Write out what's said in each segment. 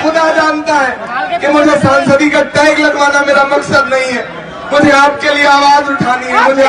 खुदा जानता है कि मुझे सांसदी का टैग लगवाना मेरा मकसद नहीं है। मुझे आपके लिए आवाज उठानी है। मुझे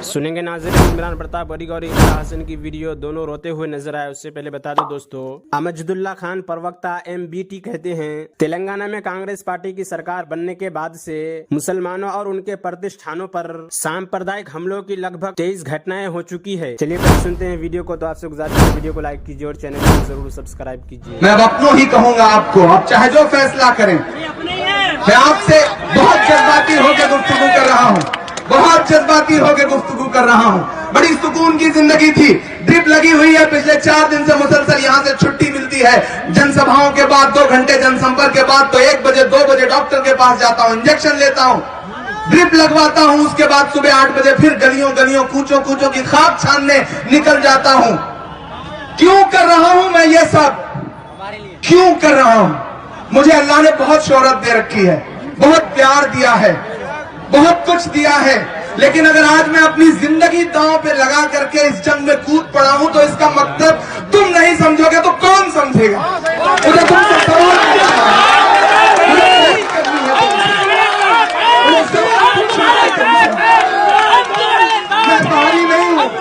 सुनेंगे नाज़रीन, इमरान प्रताप और इमरान हसन की वीडियो दोनों रोते हुए नजर आए। उससे पहले बता दो दोस्तों, अमजदुल्ला खान प्रवक्ता MBT कहते हैं, तेलंगाना में कांग्रेस पार्टी की सरकार बनने के बाद से मुसलमानों और उनके प्रतिष्ठानों पर सांप्रदायिक हमलों की लगभग 23 घटनाएं हो चुकी है। चलिए फिर सुनते हैं वीडियो को। तो आपसे गुजारिश है वीडियो को लाइक कीजिए और चैनल को जरूर सब्सक्राइब कीजिए। मैं अपनों ही कहूँगा आपको, आप चाहे जो फैसला करें। मैं आपसे बहुत जज्बाती होकर गुफ्तगू कर रहा हूँ, बहुत जज्बाती होकर गुफ्तगू कर रहा हूँ। बड़ी सुकून की जिंदगी थी। ड्रिप लगी हुई है, पिछले 4 दिन से मुसलसल यहाँ से छुट्टी मिलती है। जनसभाओं के बाद 2 घंटे जनसंपर्क के बाद तो 1 बजे 2 बजे डॉक्टर के पास जाता हूँ, इंजेक्शन लेता हूँ, ड्रिप लगवाता हूँ। उसके बाद सुबह 8 बजे फिर गलियों गलियों कूचों कूचों की खाक छानने निकल जाता हूँ। क्यों कर रहा हूँ मैं ये सब? क्यों कर रहा हूँ? मुझे अल्लाह ने बहुत शोहरत दे रखी है, बहुत प्यार दिया है, बहुत कुछ दिया है। लेकिन अगर आज मैं अपनी जिंदगी दांव पे लगा करके इस जंग में कूद पड़ा हूं तो इसका मकसद तुम नहीं समझोगे तो कौन समझेगा? मुझे तुमसे सवाल पूछना है, मुझे नहीं करनी है तुमसे, मुझे सवाल पूछना है तुमसे। मैं बाहरी नहीं हूं।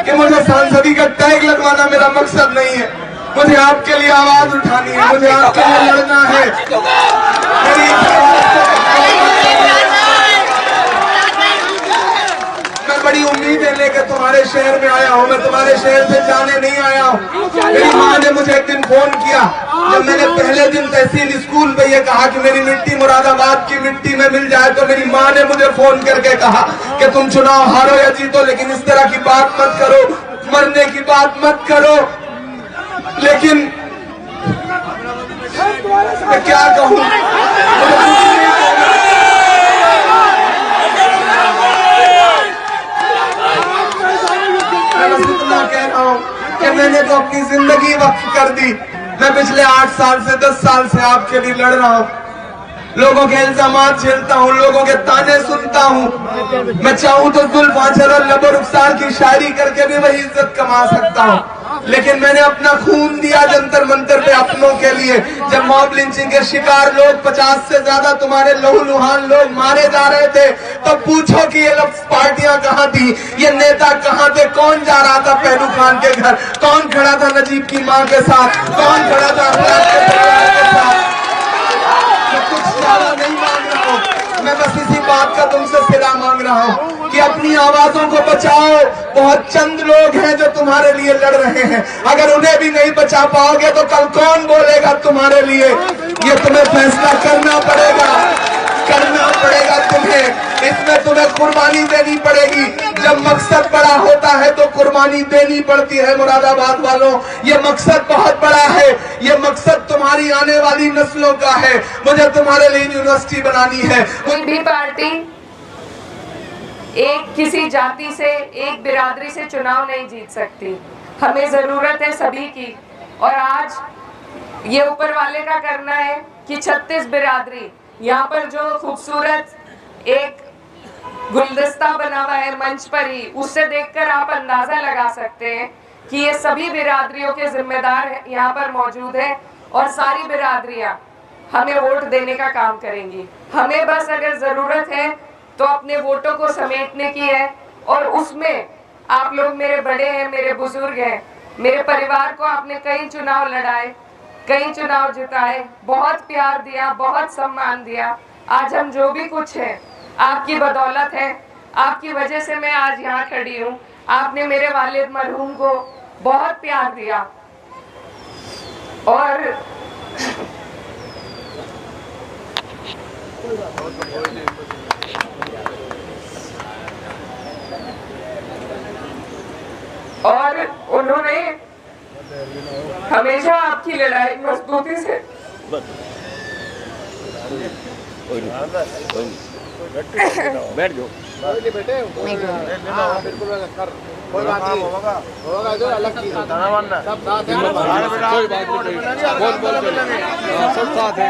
कि मुझे सांसदी का टैग लगवाना मेरा मकसद नहीं है। मुझे आपके लिए आवाज उठानी है, मुझे आपके लिए लड़ना है। मैं बड़ी उम्मीदें लेकर तुम्हारे शहर में आया हूँ। मैं तुम्हारे शहर से जाने नहीं आया हूँ। मेरी माँ ने मुझे एक दिन फोन किया, जब मैंने पहले दिन तहसील स्कूल में ये कहा कि मेरी मिट्टी मुरादाबाद की मिट्टी में मिल जाए, तो मेरी माँ ने मुझे फोन करके कहा कि तुम चुनाव हारो या जीतो, लेकिन इस तरह की बात मत करो, मरने की बात मत करो। लेकिन मैं क्या कहूँ, मैं बस इतना कह रहा हूँ कि मैंने तो अपनी जिंदगी वक्फ कर दी। मैं पिछले 8 साल से 10 साल से आपके लिए लड़ रहा हूँ, लोगों के इल्जामात झेलता हूँ, लोगों के ताने सुनता हूँ। मैं चाहूँ तो जुल्फांचर और लबो रुखसार की शायरी करके भी वही इज्जत कमा सकता हूँ, लेकिन मैंने अपना खून दिया जंतर मंतर पे अपनों के लिए। जब मॉब लिंचिंग के शिकार लोग 50 से ज्यादा तुम्हारे लहूलुहान लोग मारे जा रहे थे, तब पूछो कि ये लोग पार्टियां कहाँ थी, ये नेता कहाँ थे? कौन जा रहा था पहलू खान के घर? कौन खड़ा था नजीब की माँ के साथ? कौन खड़ा था अफराद के परिवार के साथ? मैं कुछ ज्यादा नहीं मांग रहा हूँ, मैं बस इसी बात का तुमसे सिला मांग रहा हूँ कि अपनी आवाजों को बचाओ। बहुत चंद लोग हैं जो तुम्हारे लिए लड़ रहे हैं, अगर उन्हें भी नहीं बचा पाओगे तो कल कौन बोलेगा तुम्हारे लिए? ये तुम्हें फैसला करना पड़ेगा, करना पड़ेगा तुम्हें। इसमें तुम्हें कुर्बानी देनी पड़ेगी। जब मकसद बड़ा होता है तो कुर्बानी देनी पड़ती है। मुरादाबाद वालों, ये मकसद बहुत बड़ा है, ये मकसद तुम्हारी आने वाली नस्लों का है। मुझे तुम्हारे लिए यूनिवर्सिटी बनानी है। कोई भी पार्टी एक किसी जाति से, एक बिरादरी से चुनाव नहीं जीत सकती। हमें जरूरत है सभी की, और आज ये ऊपर वाले का करना है कि 36 बिरादरी यहाँ पर जो खूबसूरत एक गुलदस्ता बना हुआ है मंच पर ही, उससे देखकर आप अंदाजा लगा सकते हैं कि ये सभी बिरादरियों के जिम्मेदार यहाँ पर मौजूद हैं, और सारी बिरादरियाँ हमें वोट देने का काम करेंगी। हमें बस अगर जरूरत है तो अपने वोटों को समेटने की है, और उसमें आप लोग मेरे बड़े हैं, मेरे बुजुर्ग हैं, मेरे परिवार को आपने कई चुनाव लड़ाए, कई चुनाव जिताए, बहुत प्यार दिया, बहुत सम्मान दिया। आज हम जो भी कुछ है आपकी बदौलत है, आपकी वजह से मैं आज यहाँ खड़ी हूँ। आपने मेरे वालिद मरहूम को बहुत प्यार दिया और उन्होंने हमेशा आपकी लड़ाई मजबूती से बैठ जाओ बेटे कोई बात नहीं होगा जो अलग चीज है सब साथ है कोई बात नहीं बोल सब साथ है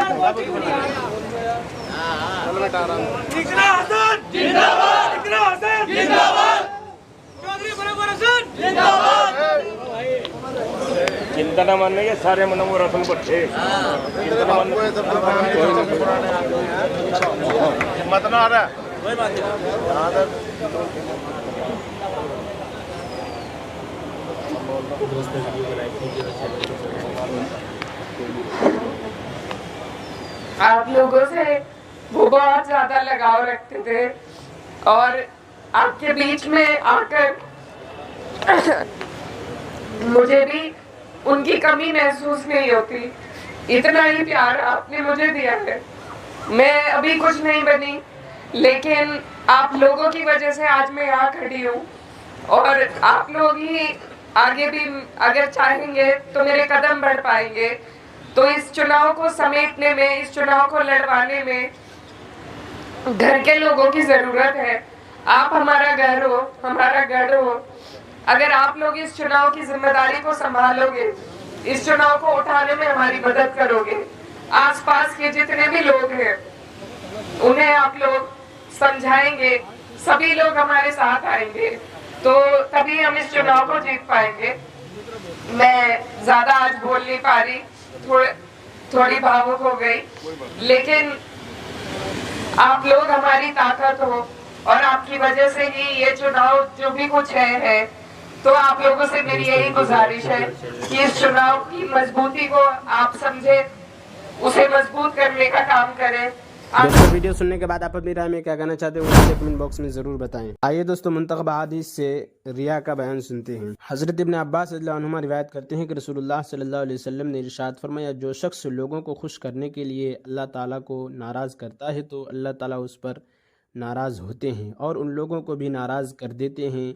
चल बेटा आराम इकरा हसन जिंदाबाद इकरा हसन जिंदाबाद चौधरी बराबर हसन जिंदाबाद चिंता न मानने के सारे मनोवर रसन बच्चे चिंता न मत ना आ रहा कोई बात आप लोगों से वो बहुत ज्यादा लगाव रखते थे और आपके बीच में आकर मुझे भी उनकी कमी महसूस नहीं होती। इतना ही प्यार आपने मुझे दिया है। मैं अभी कुछ नहीं बनी, लेकिन आप लोगों की वजह से आज मैं यहाँ खड़ी हूँ और आप लोग ही आगे भी अगर चाहेंगे तो मेरे कदम बढ़ पाएंगे। तो इस चुनाव को समेटने में, इस चुनाव को लड़वाने में घर के लोगों की जरूरत है। आप हमारा घर हो, हमारा गढ़ हो। अगर आप लोग इस चुनाव की जिम्मेदारी को संभालोगे, इस चुनाव को उठाने में हमारी मदद करोगे, आसपास के जितने भी लोग हैं उन्हें आप लोग समझाएंगे, सभी लोग हमारे साथ आएंगे, तो तभी हम इस चुनाव को जीत पाएंगे। मैं ज्यादा आज बोल नहीं पा रही, थोड़ी भावुक हो गई, लेकिन आप लोग हमारी ताकत हो और आपकी वजह से ही ये चुनाव जो भी कुछ है। तो आप लोगों से मेरी यही गुजारिश है कि इस चुनाव की मजबूती को आप समझे, उसे मजबूत करने का काम करें। दोस्तों वीडियो सुनने के बाद आप अपनी राय में क्या कहना चाहते हो मुझे कमेंट बॉक्स में जरूर बताएं। आइए दोस्तों मुंतखब अहादीस से रिया का बयान सुनते हैं। हजरत इब्न अब्बास रज़ियल्लाहु अन्हुमा रिवायत करते हैं कि रसूलुल्लाह सल्लल्लाहु अलैहि वसल्लम ने इरशाद फरमाया, जो शख्स लोगों को खुश करने के लिए अल्लाह ताला को नाराज़ करता है तो अल्लाह ताला उस पर नाराज़ होते हैं और उन लोगों को भी नाराज़ कर देते हैं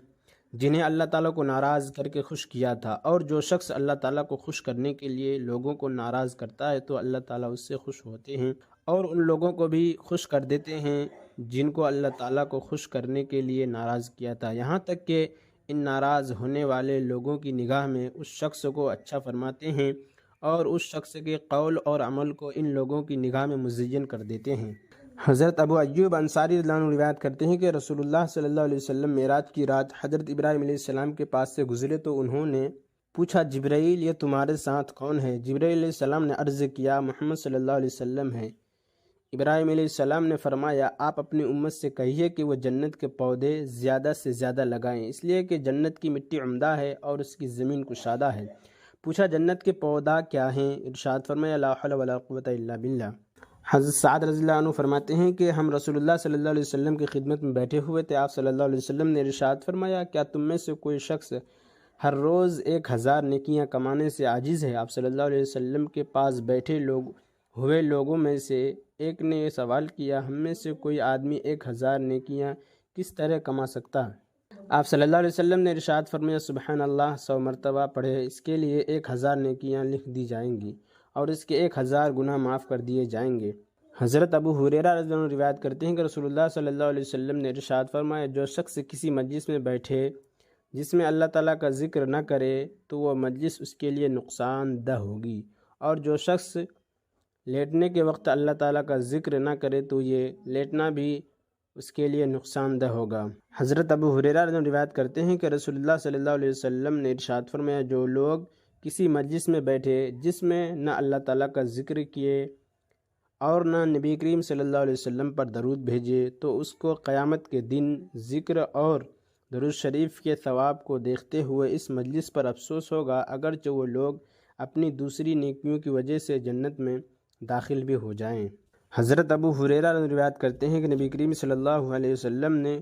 जिन्हें अल्लाह ताला को नाराज़ करके खुश किया था। और जो शख्स अल्लाह ताला को खुश करने के लिए लोगों को नाराज़ करता है तो अल्लाह ताला उससे खुश होते हैं और उन लोगों को भी खुश कर देते हैं जिनको अल्लाह ताला को खुश करने के लिए नाराज़ किया था। यहाँ तक कि इन नाराज़ होने वाले लोगों की निगाह में उस शख्स को अच्छा फरमाते हैं और उस शख्स के कौल और अमल को इन लोगों की निगाह में मुज़य्यन कर देते हैं। हज़रत अबू अय्यूब अंसारी रज़ियल्लाहु अन्हु रिवायत करते हैं कि रसूलुल्लाह सल्लल्लाहु अलैहि वसल्लम मेराज की रात हज़रत इब्राहीम अलैहिस्सलाम के पास से गुज़रे तो उन्होंने पूछा, जिब्राईल ये तुम्हारे साथ कौन है? जिब्राईल अलैहिस्सलाम ने अर्ज़ किया, मोहम्मद सल्लल्लाहु अलैहि वसल्लम है। इब्राहीम अलैहिस्सलाम ने फरमाया, आप अपनी उम्मत से कहिए कि वह जन्नत के पौधे ज़्यादा से ज़्यादा लगाएं, इसलिए कि जन्नत की मिट्टी उम्दा है और उसकी ज़मीन कुशादा है। पूछा, जन्नत के पौधा क्या हैं? इरशाद फरमाया, ला हौला वला कुव्वता इल्ला बिल्लाह। हज़रत साद रज़ियल्लाहु अन्हु फरमाते हैं कि हम रसूलुल्लाह सल्लल्लाहु अलैहि वसल्लम की खिदमत में बैठे हुए थे। आप सल्लल्लाहु अलैहि वसल्लम ने इरशाद फरमाया, क्या तुम में से कोई शख्स हर रोज़ 1000 नेकियां कमाने से आजिज़ है? आप सल्लल्लाहु अलैहि वसल्लम के पास बैठे लोगों में से एक ने यह सवाल किया, हम में से कोई आदमी 1000 नेकियां किस तरह कमा सकता है? आप सल्लल्लाहु अलैहि वसल्लम ने इरशाद फरमाया, सुबहान अल्लाह 100 मरतबा पढ़े, इसके लिए 1000 नेकियां लिख दी जाएंगी और इसके 1000 गुनाह माफ़ कर दिए जाएंगे। हज़रत अबू हुरैरा रज़ियल्लाहु अन्हु रिवायत करते हैं कि रसूलुल्लाह सल्लल्लाहु अलैहि वसल्लम ने इरशाद फरमाया, जो शख्स किसी मजलिस में बैठे जिसमें अल्लाह ताला का ज़िक्र न करे तो वह मजलिस उसके लिए नुकसानदह होगी, और जो शख्स लेटने के वक्त अल्लाह ताला का ज़िक्र न करे तो ये लेटना भी उसके लिए नुकसानदह होगा। हज़रत अबू हुरैरा रिवायत करते हैं कि रसूलुल्लाह सल्लल्लाहु अलैहि वसल्लम ने इरशाद फरमाया, जो लोग किसी मजलिस में बैठे जिसमें न अल्लाह ताला का ज़िक्र किए और न नबी करीम सल्लल्लाहु अलैहि वसल्लम पर दरूद भेजे तो उसको क़यामत के दिन ज़िक्र और दुरूद शरीफ के सवाब को देखते हुए इस मजलिस पर अफसोस होगा, अगरचे वो लोग अपनी दूसरी नेकियों की वजह से जन्नत में दाखिल भी हो जाएं। हज़रत अबू हुरैरा रिवायत करते हैं कि नबी करीम सल्लल्लाहु अलैहि वसल्लम ने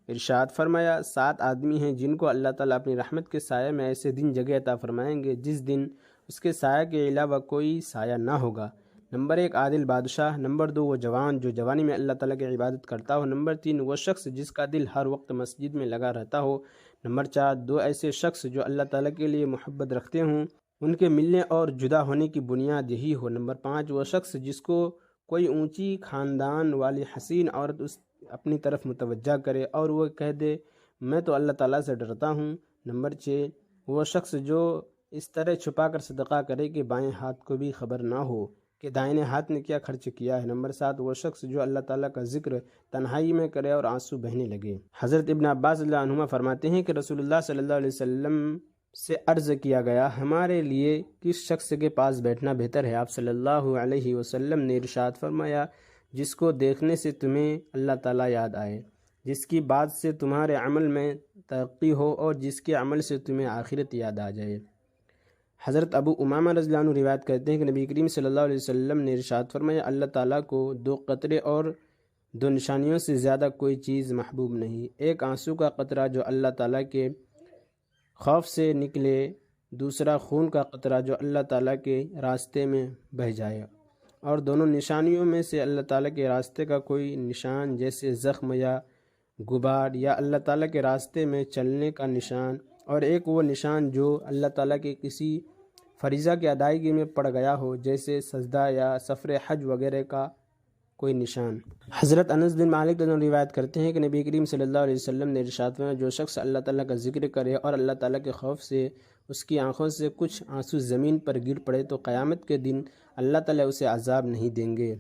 इरशाद फरमाया, 7 आदमी हैं जिनको अल्लाह ताला अपनी रहमत के साया में ऐसे दिन जगह अता फरमाएंगे जिस दिन उसके साया के अलावा कोई साया ना होगा। नंबर 1 आदिल बादशाह, नंबर 2 वो जवान जो जवानी में अल्लाह ताला की इबादत करता हो, नंबर 3 वो शख्स जिसका दिल हर वक्त मस्जिद में लगा रहता हो, नंबर 4 2 ऐसे शख्स जो अल्लाह ताला के लिए मोहब्बत रखते हों, उनके मिलने और जुदा होने की बुनियाद यही हो, नंबर 5 वो शख्स जिसको कोई ऊंची ख़ानदान वाली हसीन औरत उस अपनी तरफ मुतवज्जा करे और वो कह दे मैं तो अल्लाह ताला से डरता हूँ, नंबर 6 वो शख्स जो इस तरह छुपा कर सदका करे कि बाएं हाथ को भी खबर ना हो कि दाहिने हाथ ने क्या खर्च किया है, नंबर 7 वो शख्स जो अल्लाह ताला का जिक्र तन्हाई में करे और आंसू बहने लगे। हज़रत इब्न अब्बास रज़ियल्लाहु अन्हुमा फरमाते हैं कि रसूलुल्लाह सल्लल्लाहु अलैहि वसल्लम से अर्ज़ किया गया, हमारे लिए किस शख्स के पास बैठना बेहतर है? आप सल्लल्लाहु अलैहि वसल्लम ने इरशाद फरमाया, जिसको देखने से तुम्हें अल्लाह ताला याद आए, जिसकी बात से तुम्हारे अमल में तरक्की हो और जिसके अमल से तुम्हें आखिरत याद आ जाए। हज़रत अबू उमामा रज़ियल्लाहु अन्हु रिवायत करते हैं कि नबी करीम सल्लल्लाहु अलैहि वसल्लम ने इरशाद फरमाया, अल्लाह ताला को 2 कतरे और 2 निशानियों से ज़्यादा कोई चीज़ महबूब नहीं। एक आंसू का कतरा जो अल्लाह ताला के खौफ से निकले, दूसरा खून का कतरा जो अल्लाह ताला के रास्ते में बह जाए। और दोनों निशानियों में से अल्लाह ताला के रास्ते का कोई निशान जैसे ज़ख्म या गुबार या अल्लाह ताला के रास्ते में चलने का निशान, और एक वो निशान जो अल्लाह ताला के किसी फरीज़ा की अदायगी में पड़ गया हो जैसे सजदा या सफ़र हज वगैरह का कोई निशान। हज़रत अनस बिन मालिक रिवायत करते हैं कि नबी करीम सल्लल्लाहु अलैहि वसल्लम ने इरशाद फरमाया, जो शख्स अल्लाह ताला का जिक्र करे और अल्लाह ताला के खौफ से उसकी आंखों से कुछ आंसू ज़मीन पर गिर पड़े तो क़यामत के दिन अल्लाह ताला उसे अज़ाब नहीं देंगे।